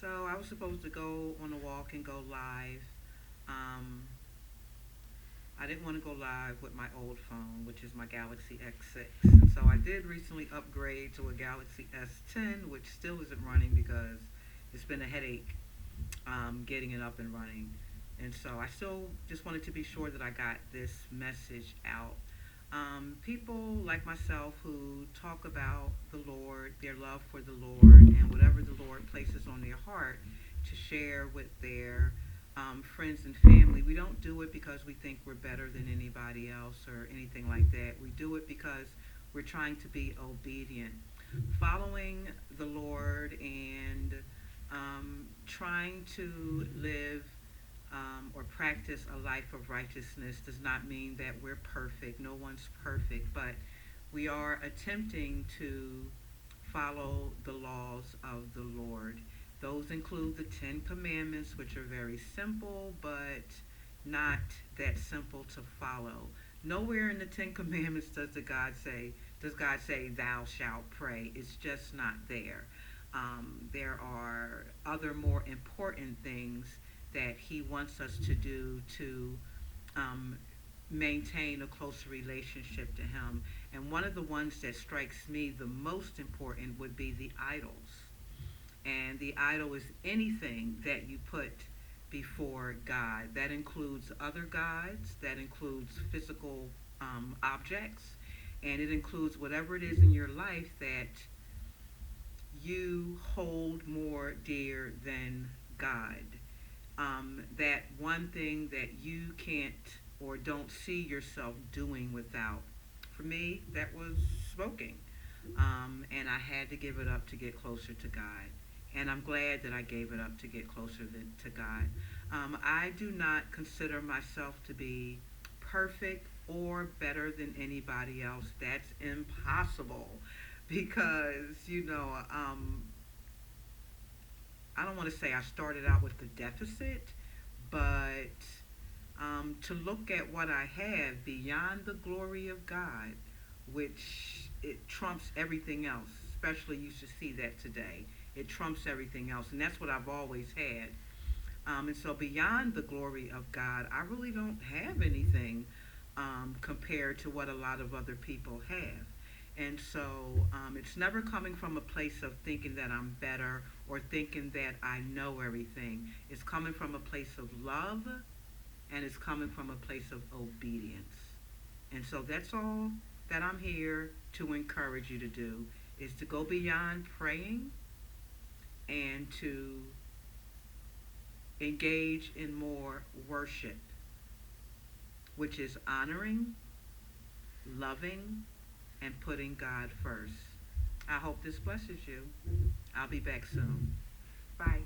So I was supposed to go on a walk and go live. Um, I didn't want to go live with my old phone, which is my Galaxy X6. So I did recently upgrade to a Galaxy S10, which still isn't running because it's been a headache getting it up and running. And so I still just wanted to be sure that I got this message out. People like myself who talk about the Lord, their love for the Lord, and whatever the Lord places on their heart to share with their friends and family, we don't do it because we think we're better than anybody else or anything like that. We do it because we're trying to be obedient, following the Lord, and trying to live or practice a life of righteousness does not mean that we're perfect. No one's perfect, but we are attempting to follow the laws of the Lord. Those include the Ten Commandments, which are very simple, but not that simple to follow. Nowhere in the Ten Commandments does God say thou shalt pray. It's just not there. There are other more important things that He wants us to do to um, maintain a closer relationship to Him. And one of the ones that strikes me the most important would be the idols. And the idol is anything that you put before God. That includes other gods, that includes physical objects, and it includes whatever it is in your life that you hold more dear than God. That one thing that you can't or don't see yourself doing without. For me, that was smoking. And I had to give it up to get closer to God. And I'm glad that I gave it up to get closer to God. I do not consider myself to be perfect or better than anybody else. That's impossible because, I don't want to say I started out with the deficit, but to look at what I have beyond the glory of God, which it trumps everything else, especially you should see that today. It trumps everything else, and that's what I've always had. And so, beyond the glory of God, I really don't have anything compared to what a lot of other people have. And so, it's never coming from a place of thinking that I'm better or thinking that I know everything. It's coming from a place of love, and it's coming from a place of obedience. And so, that's all that I'm here to encourage you to do is to go beyond praying and to engage in more worship, which is honoring, loving, and putting God first. I hope this blesses you. I'll be back soon. Bye.